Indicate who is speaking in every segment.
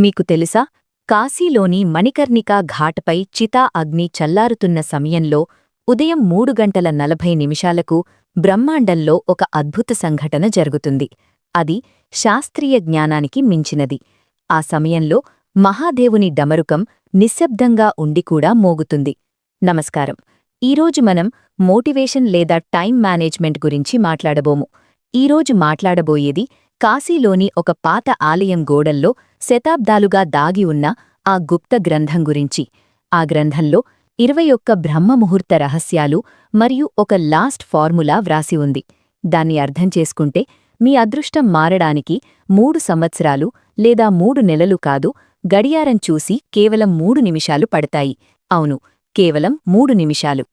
Speaker 1: మీకు తెలుసా, కాశీలోని మణికర్ణికా ఘాట్పై చితా అగ్ని చల్లారుతున్న సమయంలో ఉదయం 3:40 బ్రహ్మాండంలో ఒక అద్భుత సంఘటన జరుగుతుంది. అది శాస్త్రీయ జ్ఞానానికి మించినది. ఆ సమయంలో మహాదేవుని డమరుకం నిశ్శబ్దంగా ఉండి కూడా మోగుతుంది. నమస్కారం. ఈరోజు మనం మోటివేషన్ లేదా టైం మేనేజ్మెంట్ గురించి మాట్లాడబోము. ఈరోజు మాట్లాడబోయేది కాశీలోని ఒక పాత ఆలయం గోడల్లో శతాబ్దాలుగా దాగి ఉన్న ఆ గుప్త గ్రంథం గురించి. ఆ గ్రంథంలో 21 బ్రహ్మముహూర్త రహస్యాలు మరియు ఒక లాస్ట్ ఫార్ములా వ్రాసి ఉంది. దాన్ని అర్థం చేసుకుంటే మీ అదృష్టం మారడానికి 3 సంవత్సరాలు లేదా 3 నెలలు కాదు, గడియారం చూసి కేవలం 3 నిమిషాలు పడతాయి. అవును, కేవలం 3 నిమిషాలు.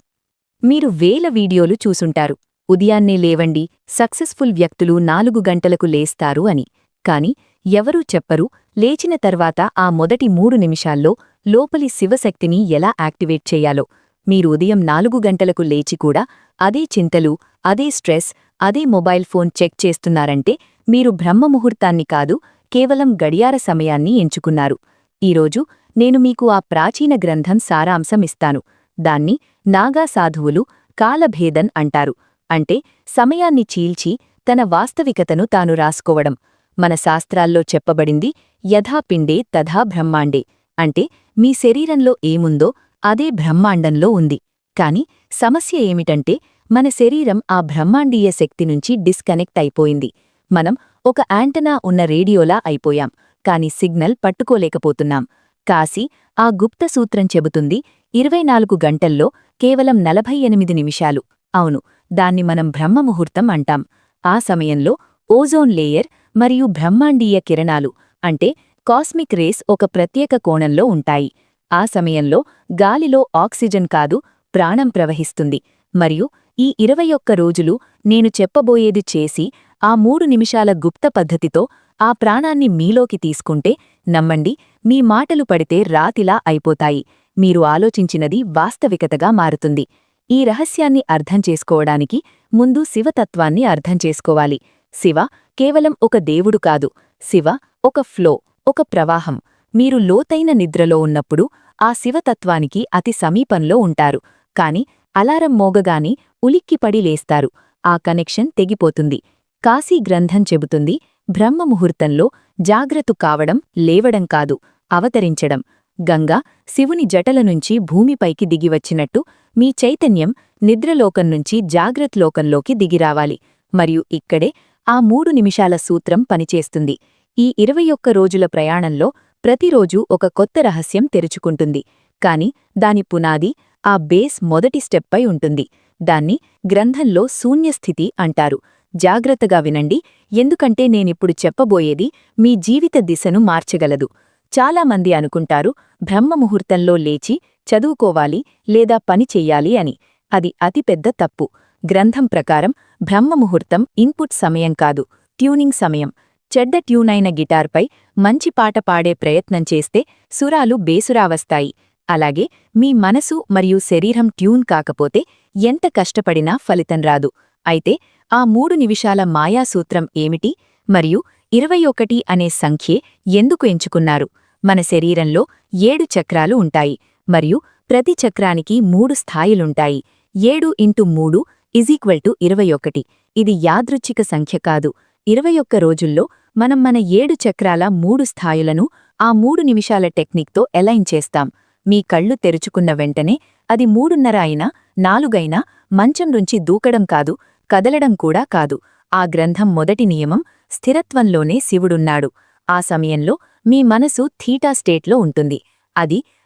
Speaker 1: మీరు వేల వీడియోలు చూసుంటారు, ఉదయాన్నే లేవండి, సక్సెస్ఫుల్ వ్యక్తులు 4 గంటలకు లేస్తారు అని. కాని ఎవరూ చెప్పరు, లేచిన తర్వాత ఆ మొదటి 3 నిమిషాల్లో లోపలి శివశక్తిని ఎలా యాక్టివేట్ చెయ్యాలో. మీరు ఉదయం 4 గంటలకు లేచి కూడా అదే చింతలు, అదే స్ట్రెస్, అదే మొబైల్ ఫోన్ చెక్ చేస్తున్నారంటే మీరు బ్రహ్మముహూర్తాన్ని కాదు, కేవలం గడియార సమయాన్ని ఎంచుకున్నారు. ఈరోజు నేను మీకు ఆ ప్రాచీన గ్రంథం సారాంశమిస్తాను. దాన్ని నాగా సాధువులు కాలభేదన్ అంటారు. అంటే సమయాన్ని చీల్చి తన వాస్తవికతను తాను రాసుకోవడం. మన శాస్త్రాల్లో చెప్పబడింది యథా పిండే తథా బ్రహ్మాండే. అంటే మీ శరీరంలో ఏముందో అదే బ్రహ్మాండంలో ఉంది. కాని సమస్య ఏమిటంటే మన శరీరం ఆ బ్రహ్మాండీయ శక్తి నుంచి డిస్కనెక్ట్ అయిపోయింది. మనం ఒక యాంటనా ఉన్న రేడియోలా అయిపోయాం, కాని సిగ్నల్ పట్టుకోలేకపోతున్నాం. కాశీ ఆ గుప్త సూత్రం చెబుతుంది 24 గంటల్లో కేవలం 48 నిమిషాలు. అవును, దాన్ని మనం బ్రహ్మముహూర్తం అంటాం. ఆ సమయంలో ఓజోన్ లేయర్ మరియు బ్రహ్మాండీయ కిరణాలు అంటే కాస్మిక్ రేస్ ఒక ప్రత్యేక కోణంలో ఉంటాయి. ఆ సమయంలో గాలిలో ఆక్సిజన్ కాదు, ప్రాణం ప్రవహిస్తుంది. మరియు ఈ 21 రోజులు నేను చెప్పబోయేది చేసి ఆ 3 నిమిషాల గుప్త పద్ధతితో ఆ ప్రాణాన్ని మీలోకి తీసుకుంటే నమ్మండి, మీ మాటలు పడితే రాతిలా అయిపోతాయి. మీరు ఆలోచించినది వాస్తవికతగా మారుతుంది. ఈ రహస్యాన్ని అర్థం చేసుకోవడానికి ముందు శివతత్వాన్ని అర్థం చేసుకోవాలి. శివ కేవలం ఒక దేవుడు కాదు, శివ ఒక ఫ్లో, ఒక ప్రవాహం. మీరు లోతైన నిద్రలో ఉన్నప్పుడు ఆ శివతత్వానికి అతి సమీపంలో ఉంటారు. కాని అలారం మోగగాని ఉలిక్కిపడి లేస్తారు. ఆ కనెక్షన్ తెగిపోతుంది. కాశీ గ్రంథం చెబుతుంది, బ్రహ్మముహూర్తంలో జాగ్రత్త కావడం లేవడం కాదు, అవతరించడం. గంగా శివుని జటల నుంచి భూమిపైకి దిగివచ్చినట్టు మీ చైతన్యం నిద్రలోకం నుంచి జాగ్రత్తలోకంలోకి దిగిరావాలి. మరియు ఇక్కడే ఆ 3 నిమిషాల సూత్రం పనిచేస్తుంది. ఈ 21 రోజుల ప్రయాణంలో ప్రతిరోజూ ఒక కొత్త రహస్యం తెరుచుకుంటుంది. కాని దాని పునాది, ఆ బేస్ మొదటి స్టెప్పై ఉంటుంది. దాన్ని గ్రంథంలో శూన్యస్థితి అంటారు. జాగ్రత్తగా వినండి, ఎందుకంటే నేనిప్పుడు చెప్పబోయేది మీ జీవిత దిశను మార్చగలదు. చాలామంది అనుకుంటారు బ్రహ్మముహూర్తంలో లేచి చదువుకోవాలి లేదా పని చెయ్యాలి అని. అది అతిపెద్ద తప్పు. గ్రంథం ప్రకారం బ్రహ్మముహూర్తం ఇన్పుట్ సమయం కాదు, ట్యూనింగ్ సమయం. చెడ్డ ట్యూనైన గిటార్పై మంచి పాట పాడే ప్రయత్నం చేస్తే సురాలు బేసురావస్తాయి. అలాగే మీ మనసు మరియు శరీరం ట్యూన్ కాకపోతే ఎంత కష్టపడినా ఫలితం రాదు. అయితే ఆ 3 నిమిషాల మాయాసూత్రం ఏమిటి? మరియు 21 అనే సంఖ్యే ఎందుకు ఎంచుకున్నారు? మన శరీరంలో 7 చక్రాలు ఉంటాయి మరియు ప్రతి చక్రానికి 3 స్థాయిలుంటాయి. 7 ఇంటూ 3 = 21. ఇది యాదృచ్ఛిక సంఖ్య కాదు. 21 రోజుల్లో మనం మన 7 చక్రాల 3 స్థాయిలను ఆ 3 నిమిషాల టెక్నిక్తో ఎలైన్ చేస్తాం. మీ కళ్ళు తెరుచుకున్న వెంటనే అది 3:30 అయినా 4 అయినా మంచం నుంచి దూకడం కాదు, కదలడం కూడా కాదు. ఆ గ్రంథం మొదటి నియమం స్థిరత్వంలోనే శివుడున్నాడు. ఆ సమయంలో మీ మనసు థీటా స్టేట్లో ఉంటుంది.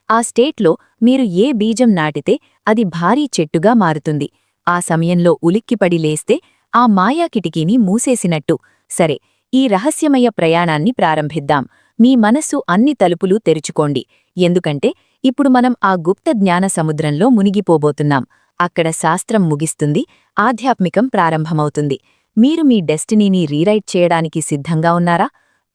Speaker 1: ఆ స్టేట్లో మీరు ఏ బీజం నాటితే అది భారీ చెట్టుగా మారుతుంది. ఆ సమయంలో ఉలిక్కిపడి లేస్తే ఆ మాయా కిటికీని మూసేసినట్టు. సరే, ఈ రహస్యమయ ప్రయాణాన్ని ప్రారంభిద్దాం. మీ మనస్సు అన్ని తలుపులు తెరుచుకోండి, ఎందుకంటే ఇప్పుడు మనం ఆ గుప్త జ్ఞాన సముద్రంలో మునిగిపోబోతున్నాం. అక్కడ శాస్త్రం ముగిస్తుంది, ఆధ్యాత్మికం ప్రారంభమవుతుంది. మీరు మీ డెస్టినీని రీరైట్ చేయడానికి సిద్ధంగా ఉన్నారా?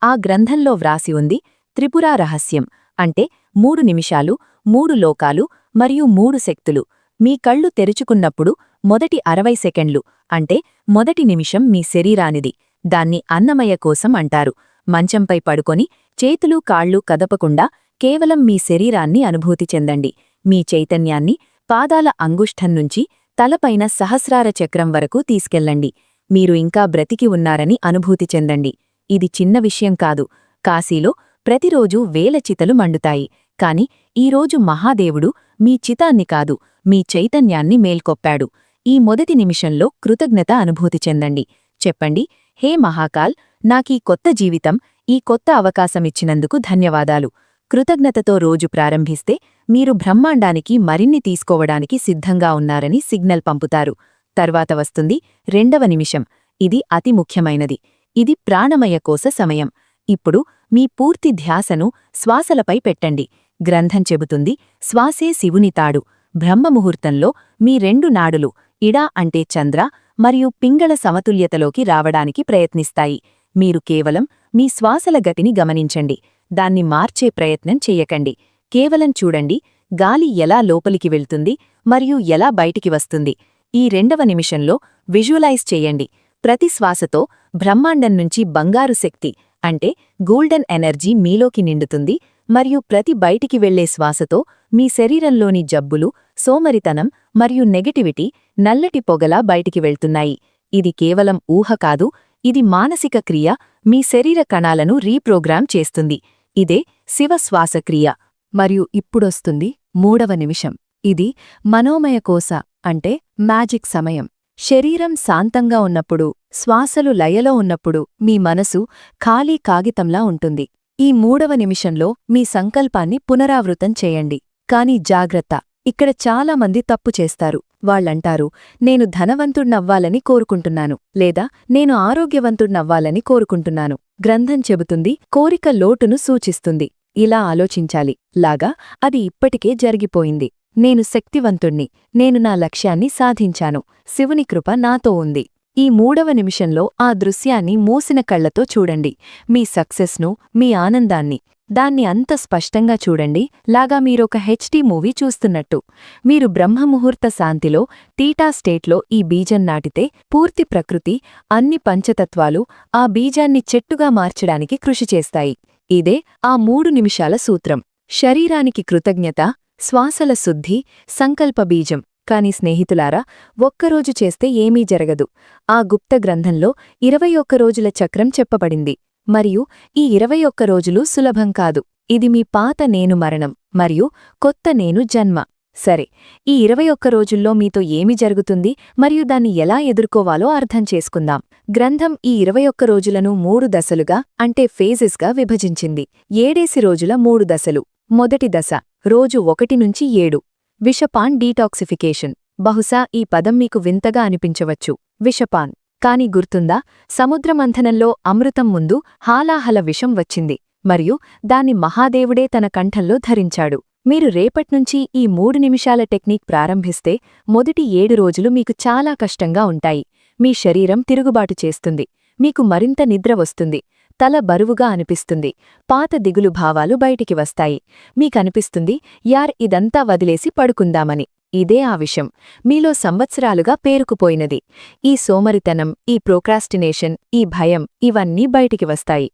Speaker 1: ఆ గ్రంథంలో వ్రాసి ఉంది త్రిపురా రహస్యం. అంటే 3 నిమిషాలు, 3 లోకాలు మరియు 3 శక్తులు. మీ కళ్ళు తెరుచుకున్నప్పుడు మొదటి 60 సెకండ్లు అంటే మొదటి నిమిషం మీ శరీరానిది. దాన్ని అన్నమయ కోసం అంటారు. మంచంపై పడుకొని చేతులు కాళ్ళు కదపకుండా కేవలం మీ శరీరాన్ని అనుభూతి చెందండి. మీ చైతన్యాన్ని పాదాల అంగుష్ఠం నుంచి తలపైన సహస్రార చక్రం వరకు తీసుకెళ్ళండి. మీరు ఇంకా బ్రతికి ఉన్నారని అనుభూతి చెందండి. ఇది చిన్న విషయం కాదు. కాశీలో ప్రతిరోజూ వేల చితలు మండుతాయి. కాని ఈరోజు మహాదేవుడు మీ చితాన్ని కాదు, మీ చైతన్యాన్ని మేల్కొప్పాడు. ఈ మొదటి నిమిషంలో కృతజ్ఞత అనుభూతి చెందండి. చెప్పండి, హే మహాకాల్, నాకీ కొత్త జీవితం, ఈ కొత్త అవకాశమిచ్చినందుకు ధన్యవాదాలు. కృతజ్ఞతతో రోజు ప్రారంభిస్తే మీరు బ్రహ్మాండానికి మరిన్ని తీసుకోవడానికి సిద్ధంగా ఉన్నారని సిగ్నల్ పంపుతారు. తర్వాత వస్తుంది రెండవ నిమిషం. ఇది అతి ముఖ్యమైనది. ఇది ప్రాణమయ కోశ సమయం. ఇప్పుడు మీ పూర్తి ధ్యాసను శ్వాసలపై పెట్టండి. గ్రంథం చెబుతుంది, శ్వాసే శివుని తాడు. బ్రహ్మముహూర్తంలో మీ రెండు నాడులు ఇడా అంటే చంద్ర మరియు పింగళ సమతుల్యతలోకి రావడానికి ప్రయత్నిస్తాయి. మీరు కేవలం మీ శ్వాసల గతిని గమనించండి. దాన్ని మార్చే ప్రయత్నం చెయ్యకండి. కేవలం చూడండి, గాలి ఎలా లోపలికి వెళ్తుంది మరియు ఎలా బయటికి వస్తుంది. ఈ రెండవ నిమిషంలో విజువలైజ్ చెయ్యండి. ప్రతి శ్వాసతో బ్రహ్మాండం నుంచి బంగారు శక్తి అంటే గోల్డెన్ ఎనర్జీ మీలోకి నిండుతుంది మరియు ప్రతి బయటికి వెళ్లే శ్వాసతో మీ శరీరంలోని జబ్బులు, సోమరితనం మరియు నెగటివిటీ నల్లటి పొగలా బయటికి వెళ్తున్నాయి. ఇది కేవలం ఊహ కాదు, ఇది మానసిక క్రియ. మీ శరీర కణాలను రీప్రోగ్రామ్ చేస్తుంది. ఇదే శివ శ్వాసక్రియ. మరియు ఇప్పుడొస్తుంది మూడవ నిమిషం. ఇది మనోమయ కోశ అంటే మ్యాజిక్ సమయం. శరీరం శాంతంగా ఉన్నప్పుడు, శ్వాసలు లయలో ఉన్నప్పుడు మీ మనసు ఖాళీ కాగితంలా ఉంటుంది. ఈ మూడవ నిమిషంలో మీ సంకల్పాన్ని పునరావృతం చేయండి. కాని జాగ్రత్త, ఇక్కడ చాలామంది తప్పు చేస్తారు. వాళ్ళంటారు, నేను ధనవంతుణ్ణవ్వాలని కోరుకుంటున్నాను, లేదా నేను ఆరోగ్యవంతుణ్ణవ్వాలని కోరుకుంటున్నాను. గ్రంథం చెబుతుంది, కోరిక లోటును సూచిస్తుంది. ఇలా ఆలోచించాలి లాగా అది ఇప్పటికే జరిగిపోయింది. నేను శక్తివంతుణ్ణి, నేను నా లక్ష్యాన్ని సాధించాను, శివుని కృప నాతో ఉంది. ఈ మూడవ నిమిషంలో ఆ దృశ్యాన్ని మూసిన కళ్లతో చూడండి. మీ సక్సెస్ను, మీ ఆనందాన్ని, దాన్ని అంత స్పష్టంగా చూడండి లాగా మీరొక హెచ్డీ మూవీ చూస్తున్నట్టు. మీరు బ్రహ్మముహూర్త శాంతిలో, తీటా స్టేట్లో ఈ బీజం నాటితే పూర్తి ప్రకృతి, అన్ని పంచతత్వాలు ఆ బీజాన్ని చెట్టుగా మార్చడానికి కృషి చేస్తాయి. ఇదే ఆ 3 నిమిషాల సూత్రం. శరీరానికి కృతజ్ఞత, శ్వాసల శుద్ధి, సంకల్ప బీజం. కాని స్నేహితులారా, ఒక్కరోజు చేస్తే ఏమీ జరగదు. ఆ గుప్త గ్రంథంలో 21 రోజుల చక్రం చెప్పబడింది. మరియు ఈ 21 రోజులు సులభం కాదు. ఇది మీ పాత నేను మరణం మరియు కొత్త నేను జన్మ. సరే, ఈ 21 రోజుల్లో మీతో ఏమి జరుగుతుంది మరియు దాన్ని ఎలా ఎదుర్కోవాలో అర్థం చేసుకుందాం. గ్రంథం ఈ 21 రోజులను 3 దశలుగా అంటే ఫేజెస్గా విభజించింది. 7 రోజుల 3 దశలు. మొదటి దశ రోజు 1 నుంచి 7. విషపాన్ డీటాక్సిఫికేషన్. బహుశా ఈ పదం మీకు వింతగా అనిపించవచ్చు. విషపాన్. కాని గుర్తుందా, సముద్రమంథనంలో అమృతం ముందు హాలాహల విషం వచ్చింది మరియు దాన్ని మహాదేవుడే తన కంఠంలో ధరించాడు. మీరు రేపట్నుంచి ఈ 3 నిమిషాల టెక్నిక్ ప్రారంభిస్తే మొదటి 7 రోజులు మీకు చాలా కష్టంగా ఉంటాయి. మీ శరీరం తిరుగుబాటు చేస్తుంది, మీకు మరింత నిద్ర వస్తుంది, తల బరువుగా అనిపిస్తుంది, పాత దిగులు భావాలు బయటికి వస్తాయి. మీకనిపిస్తుంది, యార్ ఇదంతా వదిలేసి పడుకుందామని. ఇదే ఆ విషయం మీలో సంవత్సరాలుగా పేరుకుపోయినది. ఈ సోమరితనం, ఈ ప్రోక్రాస్టినేషన్, ఈ భయం ఇవన్నీ బయటికి వస్తాయి.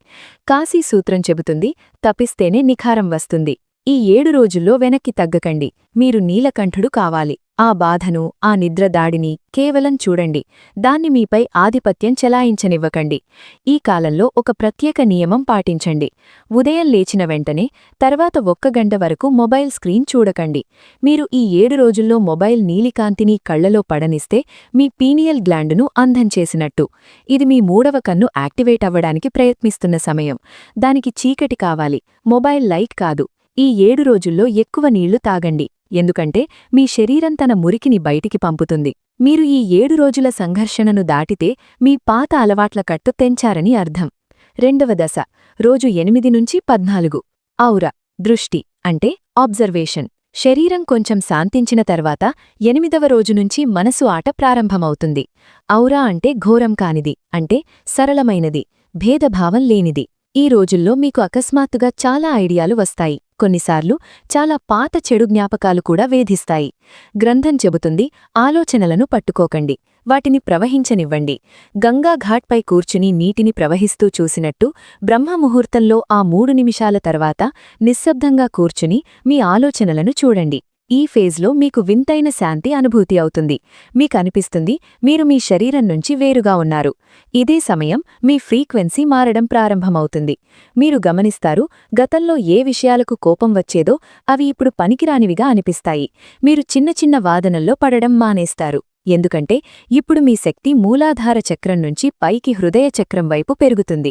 Speaker 1: కాశీ సూత్రం చెబుతుంది, తపిస్తేనే నిఖారం వస్తుంది. ఈ 7 రోజుల్లో వెనక్కి తగ్గకండి. మీరు నీలకంఠుడు కావాలి. ఆ బాధను, ఆ నిద్రదాడిని కేవలం చూడండి. దాన్ని మీపై ఆధిపత్యం చెలాయించనివ్వకండి. ఈ కాలంలో ఒక ప్రత్యేక నియమం పాటించండి. ఉదయం లేచిన వెంటనే తర్వాత 1 గంట వరకు మొబైల్ స్క్రీన్ చూడకండి. మీరు ఈ 7 రోజుల్లో మొబైల్ నీలికాంతిని కళ్లలో పడనిస్తే మీ పీనియల్ గ్లాండును అంధం చేసినట్టు. ఇది మీ 3వ కన్ను యాక్టివేట్ అవ్వడానికి ప్రయత్నిస్తున్న సమయం. దానికి చీకటి కావాలి, మొబైల్ లైట్ కాదు. ఈ 7 రోజుల్లో ఎక్కువ నీళ్లు తాగండి, ఎందుకంటే మీ శరీరం తన మురికిని బయటికి పంపుతుంది. మీరు ఈ 7 రోజుల సంఘర్షణను దాటితే మీ పాత అలవాట్ల కట్టు తెంచారని అర్థం. రెండవ దశ రోజు 8 నుంచి 14. ఔరా దృష్టి అంటే ఆబ్జర్వేషన్. శరీరం కొంచెం శాంతించిన తర్వాత 8వ రోజు నుంచి మనసు ఆట ప్రారంభమవుతుంది. ఔరా అంటే ఘోరం కానిది, అంటే సరళమైనది, భేదభావం లేనిది. ఈ రోజుల్లో మీకు అకస్మాత్తుగా చాలా ఐడియాలు వస్తాయి. కొన్నిసార్లు చాలా పాత చెడు జ్ఞాపకాలు కూడా వేధిస్తాయి. గ్రంథం చెబుతుంది, ఆలోచనలను పట్టుకోకండి, వాటిని ప్రవహించనివ్వండి. గంగా ఘాట్పై కూర్చుని నీటిని ప్రవహిస్తూ చూసినట్టు బ్రహ్మముహూర్తంలో ఆ 3 నిమిషాల తర్వాత నిశ్శబ్దంగా కూర్చుని మీ ఆలోచనలను చూడండి. ఈ ఫేజ్లో మీకు వింతైన శాంతి అనుభూతి అవుతుంది. మీకనిపిస్తుంది మీరు మీ శరీరం నుంచి వేరుగా ఉన్నారు. ఇదే సమయం మీ ఫ్రీక్వెన్సీ మారడం ప్రారంభమవుతుంది. మీరు గమనిస్తారు, గతంలో ఏ విషయాలకు కోపం వచ్చేదో అవి ఇప్పుడు పనికిరానివిగా అనిపిస్తాయి. మీరు చిన్న చిన్న వాదనల్లో పడడం మానేస్తారు. ఎందుకంటే ఇప్పుడు మీ శక్తి మూలాధార చక్రం నుంచి పైకి హృదయ చక్రం వైపు పెరుగుతుంది.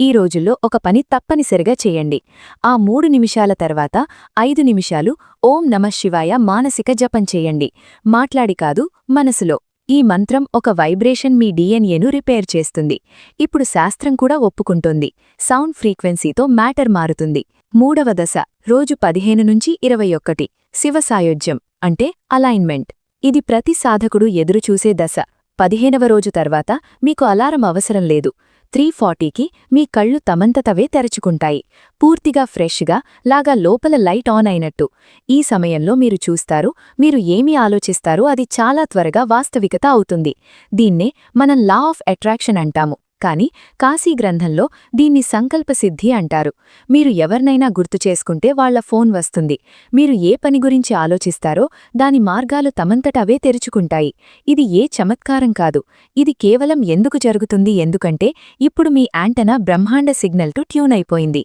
Speaker 1: ఈ రోజుల్లో ఒక పని తప్పనిసరిగా చేయండి. ఆ 3 నిమిషాల తర్వాత 5 నిమిషాలు ఓం నమః శివాయ మానసిక జపం చేయండి. మాట్లాడి కాదు, మనసులో. ఈ మంత్రం ఒక వైబ్రేషన్ మీ డిఎన్ఏను రిపేర్ చేస్తుంది. ఇప్పుడు శాస్త్రం కూడా ఒప్పుకుంటోంది, సౌండ్ ఫ్రీక్వెన్సీతో మ్యాటర్ మారుతుంది. 3వ దశ, రోజు 15 నుంచి 21. శివ సాయుజ్యం అంటే అలైన్మెంట్. ఇది ప్రతి సాధకుడు ఎదురుచూసే దశ. 15వ రోజు తర్వాత మీకు అలారం అవసరం లేదు. 3:40కి మీ కళ్ళు తమంతతవే తెరుచుకుంటాయి, పూర్తిగా ఫ్రెష్గా, లాగా లోపల లైట్ ఆన్ అయినట్టు. ఈ సమయంలో మీరు చూస్తారు, మీరు ఏమి ఆలోచిస్తారో అది చాలా త్వరగా వాస్తవికత అవుతుంది. దీన్నే మనం లా ఆఫ్ అట్రాక్షన్ అంటాము. కాని కాశీ గ్రంథంలో దీన్ని సంకల్పసిద్ధి అంటారు. మీరు ఎవర్నైనా గుర్తు చేసుకుంటే వాళ్ల ఫోన్ వస్తుంది. మీరు ఏ పని గురించి ఆలోచిస్తారో దాని మార్గాలు తమంతట అవే తెరుచుకుంటాయి. ఇది ఏ చమత్కారం కాదు. ఇది కేవలం ఎందుకు జరుగుతుంది ఎందుకంటే ఇప్పుడు మీ యాంటెనా బ్రహ్మాండ సిగ్నల్తో ట్యూన్ అయిపోయింది.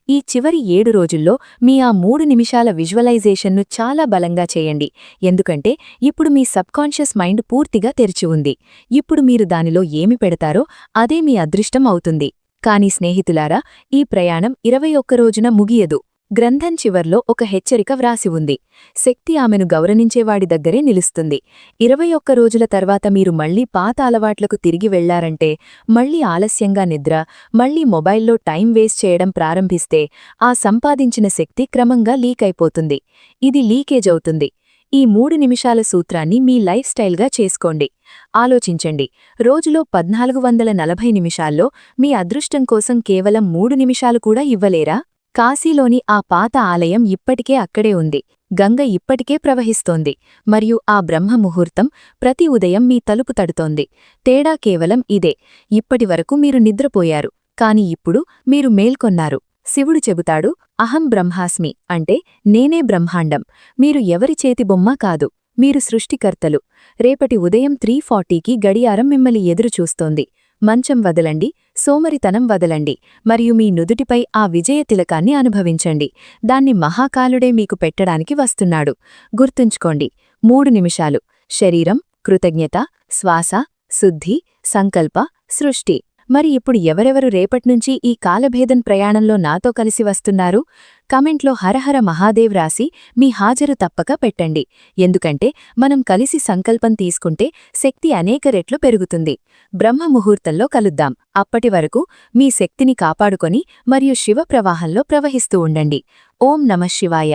Speaker 1: ఈ చివరి 7 రోజుల్లో మీ ఆ 3 నిమిషాల విజువలైజేషన్ను చాలా బలంగా చేయండి. ఎందుకంటే ఇప్పుడు మీ సబ్కాన్షియస్ మైండ్ పూర్తిగా తెరిచి ఉంది. ఇప్పుడు మీరు దానిలో ఏమి పెడతారో అదే మీ అదృష్టం అవుతుంది. కాని స్నేహితులారా, ఈ ప్రయాణం 21 రోజున ముగియదు. గ్రంథం చివర్లో ఒక హెచ్చరిక వ్రాసి ఉంది. శక్తి ఆమెను గౌరవించేవాడి దగ్గరే నిలుస్తుంది. 21 రోజుల తర్వాత మీరు మళ్లీ పాత అలవాట్లకు తిరిగి వెళ్లారంటే, మళ్లీ ఆలస్యంగా నిద్ర, మళ్లీ మొబైల్లో టైం వేస్ట్ చేయడం ప్రారంభిస్తే, ఆ సంపాదించిన శక్తి క్రమంగా లీక్ అయిపోతుంది. ఇది లీకేజ్ అవుతుంది. ఈ 3 నిమిషాల సూత్రాన్ని మీ లైఫ్ స్టైల్గా చేసుకోండి. ఆలోచించండి, రోజులో 1440 నిమిషాల్లో మీ అదృష్టం కోసం కేవలం 3 నిమిషాలు కూడా ఇవ్వలేరా? కాశీలోని ఆ పాత ఆలయం ఇప్పటికే అక్కడే ఉంది. గంగ ఇప్పటికే ప్రవహిస్తోంది. మరియు ఆ బ్రహ్మ ముహూర్తం ప్రతి ఉదయం మీ తలుపు తడుతోంది. తేడా కేవలం ఇదే, ఇప్పటివరకు మీరు నిద్రపోయారు, కాని ఇప్పుడు మీరు మేల్కొన్నారు. శివుడు చెబుతాడు, అహం బ్రహ్మాస్మి అంటే నేనే బ్రహ్మాండం. మీరు ఎవరి చేతి బొమ్మ కాదు, మీరు సృష్టికర్తలు. రేపటి ఉదయం 3:40కి గడియారం మిమ్మల్ని ఎదురుచూస్తోంది. మంచం వదలండి, సోమరితనం వదలండి, మరియు మీ నుదుటిపై ఆ విజయ తిలకాన్ని అనుభవించండి. దాన్ని మహాకాలుడే మీకు పెట్టడానికి వస్తున్నాడు. గుర్తుంచుకోండి, 3 నిమిషాలు. శరీరం, కృతజ్ఞత, శ్వాస, శుద్ధి, సంకల్ప, సృష్టి. మరి ఇప్పుడు ఎవరెవరు రేపట్నుంచి ఈ కాలభేదం ప్రయాణంలో నాతో కలిసి వస్తున్నారు? కమెంట్లో హరహర మహాదేవ్ రాసి మీ హాజరు తప్పక పెట్టండి. ఎందుకంటే మనం కలిసి సంకల్పం తీసుకుంటే శక్తి అనేక రెట్లు పెరుగుతుంది. బ్రహ్మ ముహూర్తంలో కలుద్దాం. అప్పటి వరకు మీ శక్తిని కాపాడుకొని మరియు శివ ప్రవాహంలో ప్రవహిస్తూ ఉండండి. ఓం నమః శివాయ.